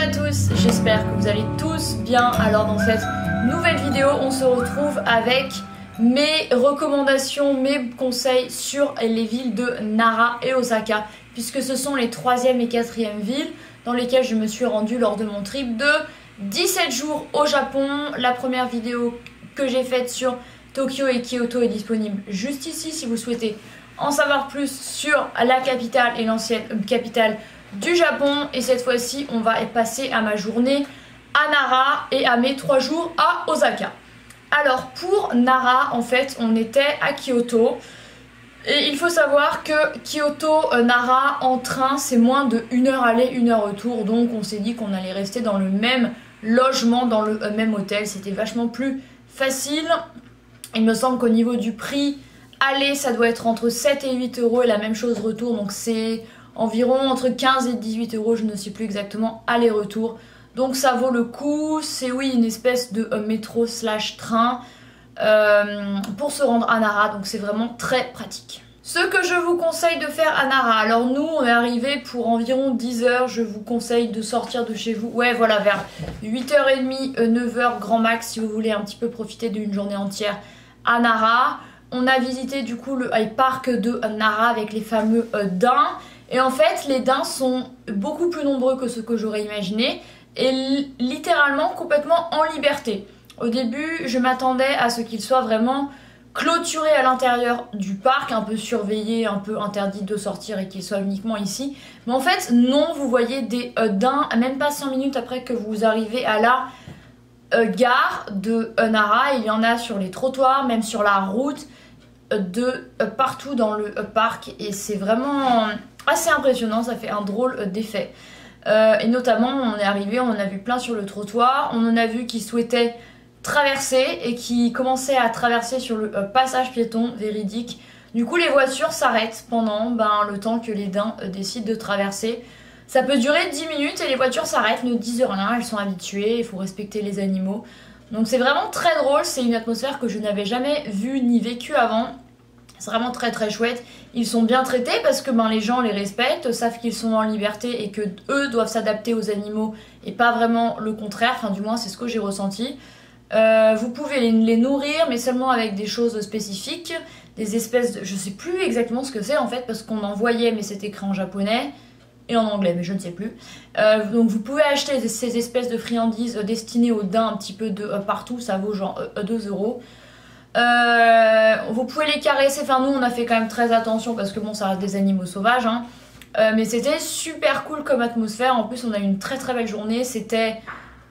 à tous, j'espère que vous allez tous bien. Alors dans cette nouvelle vidéo, on se retrouve avec mes recommandations, mes conseils sur les villes de Nara et Osaka, puisque ce sont les 3e et 4e villes dans lesquelles je me suis rendue lors de mon trip de 17 jours au Japon. La première vidéo que j'ai faite sur Tokyo et Kyoto est disponible juste ici si vous souhaitez en savoir plus sur la capitale et l'ancienne capitale du Japon. Et cette fois-ci, on va passer à ma journée à Nara et à mes 3 jours à Osaka. Alors pour Nara, en fait, on était à Kyoto. Et il faut savoir que Kyoto-Nara en train, c'est moins de 1 heure aller, 1 heure retour. Donc on s'est dit qu'on allait rester dans le même logement, dans le même hôtel. C'était vachement plus facile. Il me semble qu'au niveau du prix, aller, ça doit être entre 7 et 8 euros et la même chose retour. Donc c'est environ entre 15 et 18 euros, je ne sais plus exactement, aller-retour. Donc ça vaut le coup. C'est oui une espèce de métro slash train pour se rendre à Nara. Donc c'est vraiment très pratique. Ce que je vous conseille de faire à Nara, alors nous on est arrivé pour environ 10 heures, je vous conseille de sortir de chez vous, ouais voilà, vers 8h30, 9h grand max si vous voulez un petit peu profiter d'une journée entière à Nara. On a visité du coup le parc de Nara avec les fameux daims. Et en fait les daims sont beaucoup plus nombreux que ce que j'aurais imaginé et littéralement complètement en liberté. Au début je m'attendais à ce qu'ils soient vraiment clôturés à l'intérieur du parc, un peu surveillés, un peu interdits de sortir et qu'ils soient uniquement ici. Mais en fait non, vous voyez des daims même pas 5 minutes après que vous arrivez à la gare de Nara. Il y en a sur les trottoirs, même sur la route, de partout dans le parc, et c'est vraiment assez impressionnant, ça fait un drôle d'effet. Et notamment on est arrivé, on en a vu plein sur le trottoir, on en a vu qui souhaitaient traverser et qui commençaient à traverser sur le passage piéton, véridique. Du coup les voitures s'arrêtent pendant le temps que les daims décident de traverser. Ça peut durer 10 minutes et les voitures s'arrêtent, ne disent rien, elles sont habituées, il faut respecter les animaux. Donc c'est vraiment très drôle, c'est une atmosphère que je n'avais jamais vue ni vécue avant. C'est vraiment très très chouette. Ils sont bien traités parce que les gens les respectent, savent qu'ils sont en liberté et que eux doivent s'adapter aux animaux et pas vraiment le contraire, enfin du moins c'est ce que j'ai ressenti. Vous pouvez les nourrir mais seulement avec des choses spécifiques, des espèces de... je sais plus exactement ce que c'est en fait parce qu'on en voyait mais c'est écrit en japonais et en anglais mais je ne sais plus. Donc vous pouvez acheter ces espèces de friandises destinées aux daims un petit peu de partout, ça vaut genre 2 euros. Vous pouvez les caresser, enfin nous on a fait quand même très attention parce que bon ça reste des animaux sauvages hein. Mais c'était super cool comme atmosphère. En plus on a eu une très très belle journée, c'était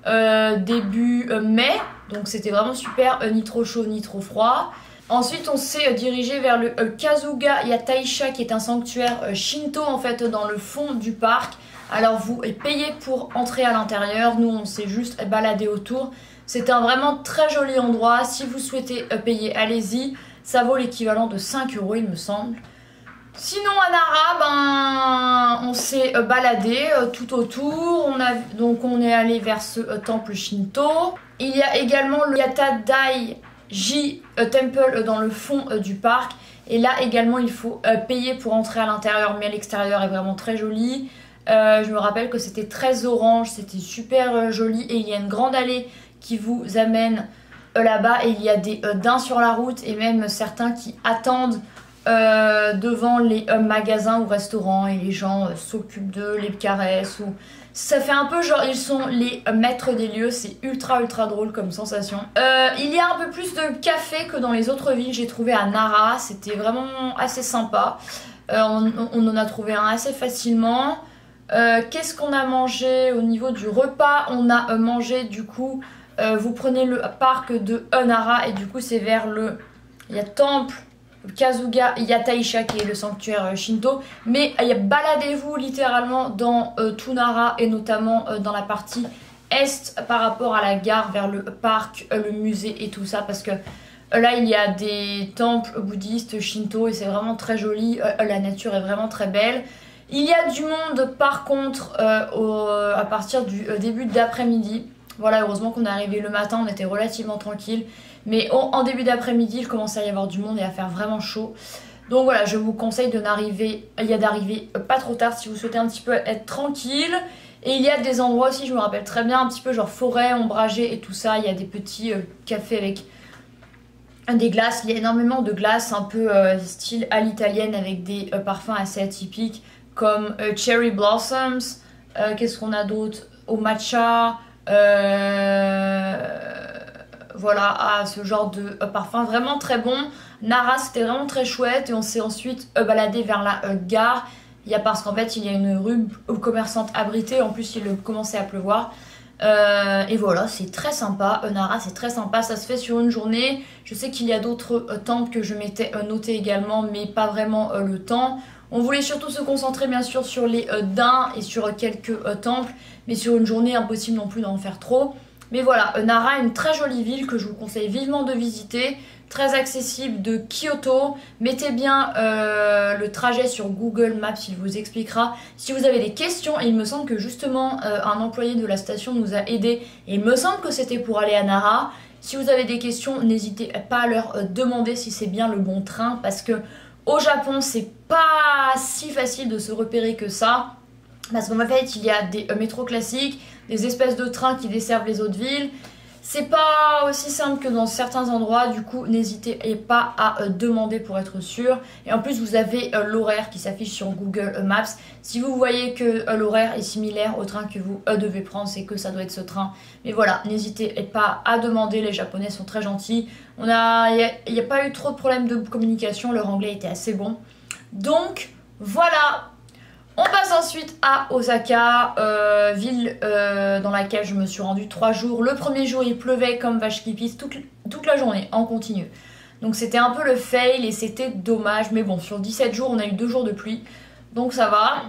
début mai, donc c'était vraiment super, ni trop chaud ni trop froid. Ensuite on s'est dirigé vers le Kazuga Yataisha qui est un sanctuaire Shinto en fait dans le fond du parc. Alors vous payez pour entrer à l'intérieur, nous on s'est juste baladé autour. C'est un vraiment très joli endroit, si vous souhaitez payer allez-y, ça vaut l'équivalent de 5 euros il me semble. Sinon à Nara, on s'est baladé tout autour, on est allé vers ce temple Shinto. Il y a également le Yatadaiji Temple dans le fond du parc. Et là également il faut payer pour entrer à l'intérieur, mais l'extérieur est vraiment très joli. Je me rappelle que c'était très orange, c'était super joli et il y a une grande allée qui vous amène là-bas et il y a des daims sur la route et même certains qui attendent devant les magasins ou restaurants et les gens s'occupent d'eux, les caressent ou... Ça fait un peu genre ils sont les maîtres des lieux, c'est ultra drôle comme sensation. Il y a un peu plus de café que dans les autres villes, j'ai trouvé à Nara, c'était vraiment assez sympa. On en a trouvé un assez facilement. Qu'est-ce qu'on a mangé au niveau du repas? On a mangé du coup, vous prenez le parc de Nara et du coup c'est vers le... Il y a temple Kazuga Yataisha qui est le sanctuaire Shinto, mais baladez-vous littéralement dans tout Nara et notamment dans la partie est par rapport à la gare vers le parc, le musée et tout ça parce que là il y a des temples bouddhistes Shinto et c'est vraiment très joli, la nature est vraiment très belle. Il y a du monde par contre à partir du début d'après-midi. Voilà, heureusement qu'on est arrivé le matin, on était relativement tranquille. Mais en début d'après-midi, il commençait à y avoir du monde et à faire vraiment chaud. Donc voilà, je vous conseille d'arriver pas trop tard si vous souhaitez un petit peu être tranquille. Et il y a des endroits aussi, je me rappelle très bien, un petit peu genre forêt, ombragée et tout ça. Il y a des petits cafés avec des glaces. Il y a énormément de glaces un peu style à l'italienne avec des parfums assez atypiques comme Cherry Blossoms. Qu'est-ce qu'on a d'autre? Au matcha. Voilà, ce genre de parfum vraiment très bon. Nara, c'était vraiment très chouette et on s'est ensuite baladé vers la gare. Parce qu'en fait il y a une rue commerçante abritée, en plus il commençait à pleuvoir. Et voilà, c'est très sympa. Nara, c'est très sympa, ça se fait sur une journée. Je sais qu'il y a d'autres temples que je m'étais noté également, mais pas vraiment le temps. On voulait surtout se concentrer bien sûr sur les daims et sur quelques temples, mais sur une journée impossible non plus d'en faire trop. Mais voilà, Nara est une très jolie ville que je vous conseille vivement de visiter, très accessible de Kyoto. Mettez bien le trajet sur Google Maps, il vous expliquera. Si vous avez des questions, et il me semble que justement un employé de la station nous a aidés, et il me semble que c'était pour aller à Nara. Si vous avez des questions, n'hésitez pas à leur demander si c'est bien le bon train, parce que au Japon, c'est pas si facile de se repérer que ça. Parce qu'en fait, il y a des métros classiques, des espèces de trains qui desservent les autres villes. C'est pas aussi simple que dans certains endroits, du coup n'hésitez pas à demander pour être sûr. Et en plus vous avez l'horaire qui s'affiche sur Google Maps. Si vous voyez que l'horaire est similaire au train que vous devez prendre, c'est que ça doit être ce train. Mais voilà, n'hésitez pas à demander, les Japonais sont très gentils. Il n'y a pas eu trop de problèmes de communication, leur anglais était assez bon. Donc voilà. On passe ensuite à Osaka, ville dans laquelle je me suis rendue 3 jours. Le premier jour, il pleuvait comme vache qui pisse toute la journée, en continu. Donc c'était un peu le fail et c'était dommage. Mais bon, sur 17 jours, on a eu 2 jours de pluie. Donc ça va.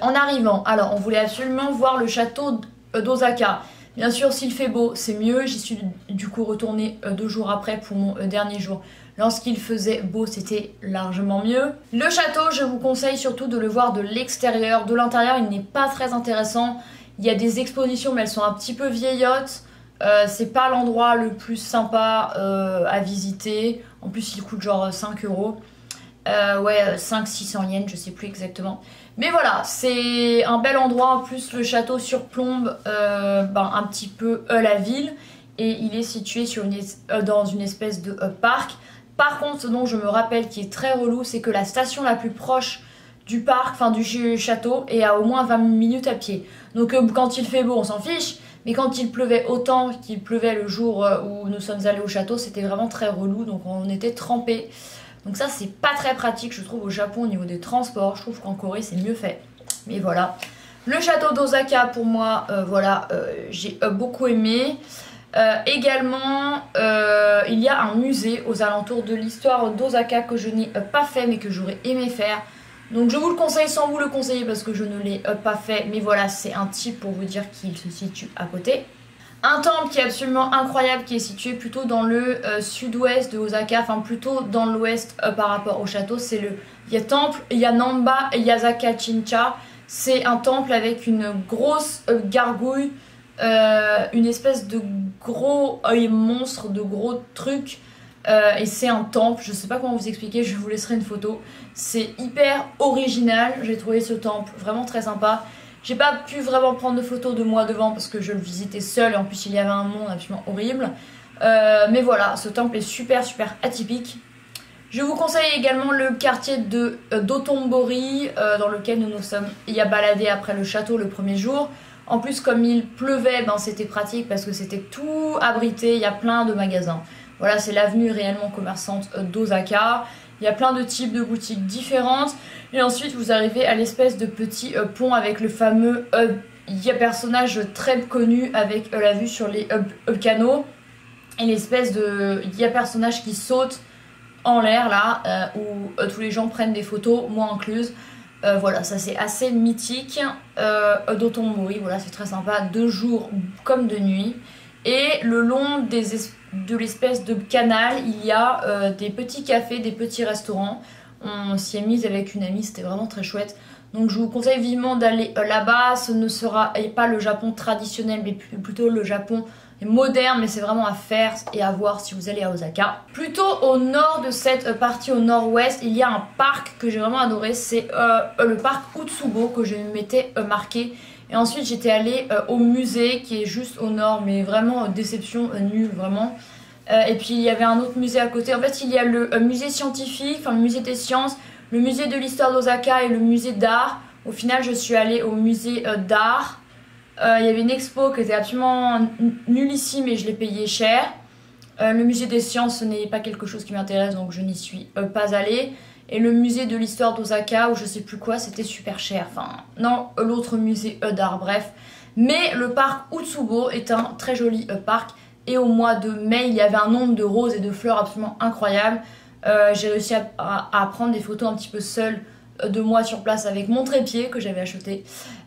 En arrivant, alors on voulait absolument voir le château d'Osaka. Bien sûr, s'il fait beau, c'est mieux. J'y suis du coup retournée 2 jours après pour mon dernier jour. Lorsqu'il faisait beau, c'était largement mieux. Le château, je vous conseille surtout de le voir de l'extérieur. De l'intérieur, il n'est pas très intéressant. Il y a des expositions, mais elles sont un petit peu vieillottes. C'est pas l'endroit le plus sympa à visiter. En plus, il coûte genre 5 €. Ouais, 500-600 yens, je sais plus exactement. Mais voilà, c'est un bel endroit. En plus, le château surplombe un petit peu la ville. Et il est situé dans une espèce de parc. Par contre, ce dont je me rappelle qui est très relou, c'est que la station la plus proche du parc, enfin du château, est à au moins 20 minutes à pied. Donc quand il fait beau, on s'en fiche. Mais quand il pleuvait autant qu'il pleuvait le jour où nous sommes allés au château, c'était vraiment très relou. Donc on était trempés. Donc ça, c'est pas très pratique, je trouve, au Japon au niveau des transports. Je trouve qu'en Corée, c'est mieux fait. Mais voilà. Le château d'Osaka, pour moi, j'ai beaucoup aimé. Également, il y a un musée aux alentours de l'histoire d'Osaka que je n'ai pas fait mais que j'aurais aimé faire. Donc je vous le conseille sans vous le conseiller parce que je ne l'ai pas fait. Mais voilà, c'est un tip pour vous dire qu'il se situe à côté. Un temple qui est absolument incroyable, qui est situé plutôt dans le sud-ouest de Osaka, enfin plutôt dans l'ouest par rapport au château. C'est le temple Yanamba Yasaka Chincha. C'est un temple avec une grosse gargouille. Une espèce de gros œil monstre, de gros truc, et c'est un temple, je sais pas comment vous expliquer, je vous laisserai une photo. C'est hyper original, j'ai trouvé ce temple vraiment très sympa. J'ai pas pu vraiment prendre de photos de moi devant parce que je le visitais seule et en plus il y avait un monde absolument horrible. Mais voilà, ce temple est super atypique. Je vous conseille également le quartier d'Otombori dans lequel nous nous sommes baladés après le château le premier jour. En plus, comme il pleuvait, c'était pratique parce que c'était tout abrité, il y a plein de magasins. Voilà, c'est l'avenue réellement commerçante d'Osaka. Il y a plein de types de boutiques différentes. Et ensuite, vous arrivez à l'espèce de petit pont avec le fameux personnage très connu avec la vue sur les canaux. Et l'espèce de personnage qui saute en l'air là, où tous les gens prennent des photos, moi incluse. Voilà, ça c'est assez mythique. d'Otombori, voilà, c'est très sympa, de jour comme de nuit. Et le long de l'espèce de canal, il y a des petits cafés, des petits restaurants. On s'y est mise avec une amie, c'était vraiment très chouette. Donc je vous conseille vivement d'aller là-bas. Ce ne sera pas le Japon traditionnel, mais plutôt le Japon moderne, mais c'est vraiment à faire et à voir si vous allez à Osaka. Plutôt au nord de cette partie, au nord-ouest, il y a un parc que j'ai vraiment adoré, c'est le parc Utsubo que je m'étais marqué. Et ensuite j'étais allée au musée qui est juste au nord, mais vraiment déception nulle vraiment. Et puis il y avait un autre musée à côté. En fait il y a le musée scientifique, enfin le musée des sciences, le musée de l'histoire d'Osaka et le musée d'art. Au final je suis allée au musée d'art. Il y avait une expo qui était absolument nullissime et je l'ai payé cher. Le musée des sciences ce n'est pas quelque chose qui m'intéresse donc je n'y suis pas allée. Et le musée de l'histoire d'Osaka ou je sais plus quoi, c'était super cher. Enfin non, l'autre musée d'art, bref. Mais le parc Utsubo est un très joli parc. Et au mois de mai, il y avait un nombre de roses et de fleurs absolument incroyable. J'ai réussi à prendre des photos un petit peu seule de moi sur place avec mon trépied que j'avais acheté.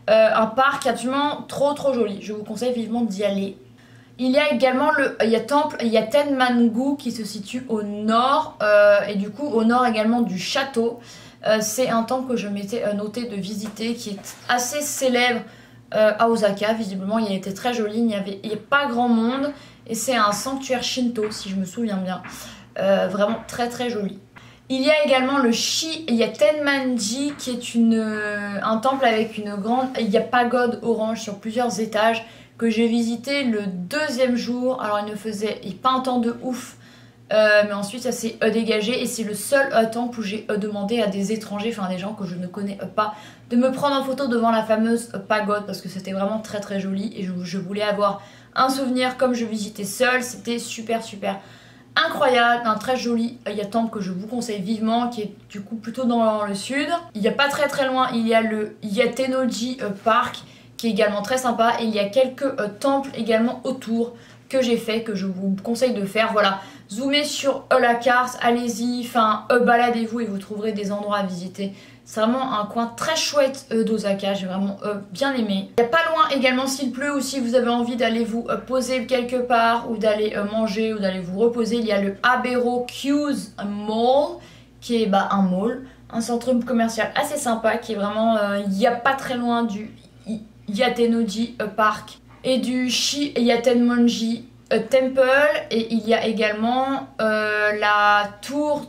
Un parc absolument trop joli. Je vous conseille vivement d'y aller. Il y a également il y a Tenman-gu qui se situe au nord et du coup au nord également du château. C'est un temple que je m'étais noté de visiter qui est assez célèbre à Osaka. Visiblement il était très joli, il n'y a pas grand monde et c'est un sanctuaire Shinto si je me souviens bien. Vraiment très joli. Il y a également il y a Tenman-ji qui est un temple avec une grande pagode orange sur plusieurs étages que j'ai visité le deuxième jour. Alors il ne faisait pas un temps de ouf, mais ensuite ça s'est dégagé et c'est le seul temple où j'ai demandé à des étrangers, enfin des gens que je ne connais pas, de me prendre en photo devant la fameuse pagode parce que c'était vraiment très joli et je voulais avoir un souvenir comme je visitais seule. C'était super incroyable, un très joli temple que je vous conseille vivement qui est du coup plutôt dans le sud. Il n'y a pas très loin, il y a le Yatenoji Park qui est également très sympa et il y a quelques temples également autour que j'ai fait, que je vous conseille de faire. Voilà, zoomez sur la carte, allez-y, enfin baladez-vous et vous trouverez des endroits à visiter. C'est vraiment un coin très chouette d'Osaka, j'ai vraiment bien aimé. Il n'y a pas loin également s'il pleut ou si vous avez envie d'aller vous poser quelque part ou d'aller manger ou d'aller vous reposer, il y a le Abero Q's Mall qui est un mall, un centre commercial assez sympa qui est vraiment, il n'y a pas très loin du Yatenoji Park et du Yatenmonji Temple et il y a également la tour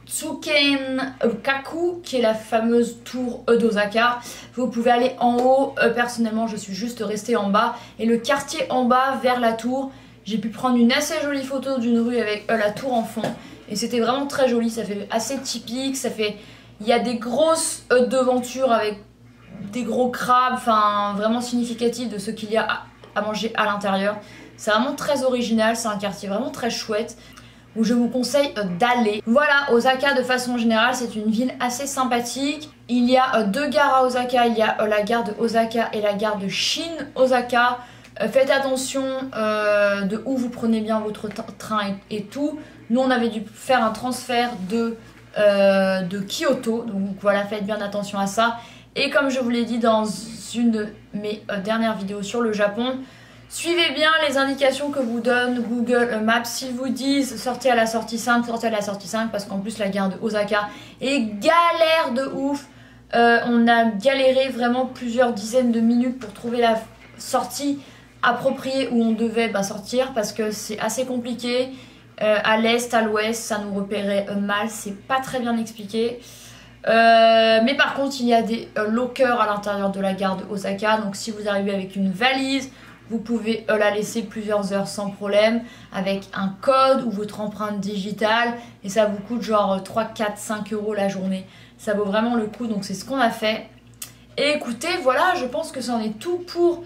Tsukenkaku qui est la fameuse tour d'Osaka. Vous pouvez aller en haut, personnellement je suis juste restée en bas et le quartier en bas vers la tour, j'ai pu prendre une assez jolie photo d'une rue avec la tour en fond et c'était vraiment très joli, ça fait assez typique, il y a des grosses devantures avec des gros crabes, enfin vraiment significatif de ce qu'il y a à manger à l'intérieur. C'est vraiment très original, c'est un quartier vraiment très chouette où je vous conseille d'aller. Voilà, Osaka de façon générale c'est une ville assez sympathique. Il y a deux gares à Osaka, il y a la gare de Osaka et la gare de Shin-Osaka. Faites attention de où vous prenez bien votre train et tout. Nous on avait dû faire un transfert de Kyoto, donc voilà, faites bien attention à ça. Et comme je vous l'ai dit dans une de mes dernières vidéos sur le Japon, suivez bien les indications que vous donne Google Maps. S'ils vous disent sortez à la sortie 5, sortez à la sortie 5 parce qu'en plus la gare de Osaka est galère de ouf. On a galéré vraiment plusieurs dizaines de minutes pour trouver la sortie appropriée où on devait sortir parce que c'est assez compliqué. À l'est, à l'ouest, ça nous repérait mal, c'est pas très bien expliqué. Mais par contre il y a des lockers à l'intérieur de la gare de Osaka, donc si vous arrivez avec une valise vous pouvez la laisser plusieurs heures sans problème avec un code ou votre empreinte digitale et ça vous coûte genre 3, 4, 5 euros la journée. Ça vaut vraiment le coup, donc c'est ce qu'on a fait. Et écoutez, voilà, je pense que c'en est tout pour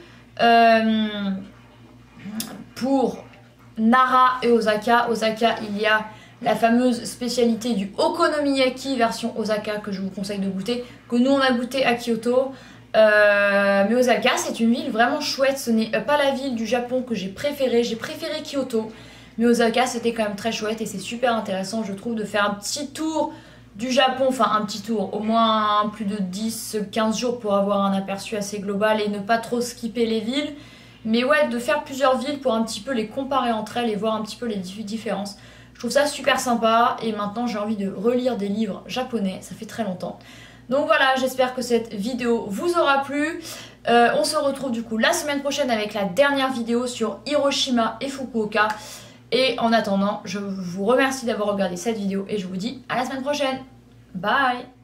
Nara et Osaka. Osaka, il y a la fameuse spécialité du okonomiyaki version Osaka que je vous conseille de goûter, que nous on a goûté à Kyoto. Mais Osaka c'est une ville vraiment chouette, ce n'est pas la ville du Japon que j'ai préféré Kyoto, mais Osaka c'était quand même très chouette et c'est super intéressant je trouve de faire un petit tour du Japon, enfin un petit tour, au moins plus de 10-15 jours pour avoir un aperçu assez global et ne pas trop skipper les villes, mais ouais de faire plusieurs villes pour un petit peu les comparer entre elles et voir un petit peu les différences. Je trouve ça super sympa et maintenant j'ai envie de relire des livres japonais, ça fait très longtemps. Donc voilà, j'espère que cette vidéo vous aura plu. On se retrouve du coup la semaine prochaine avec la dernière vidéo sur Hiroshima et Fukuoka. Et en attendant, je vous remercie d'avoir regardé cette vidéo et je vous dis à la semaine prochaine. Bye!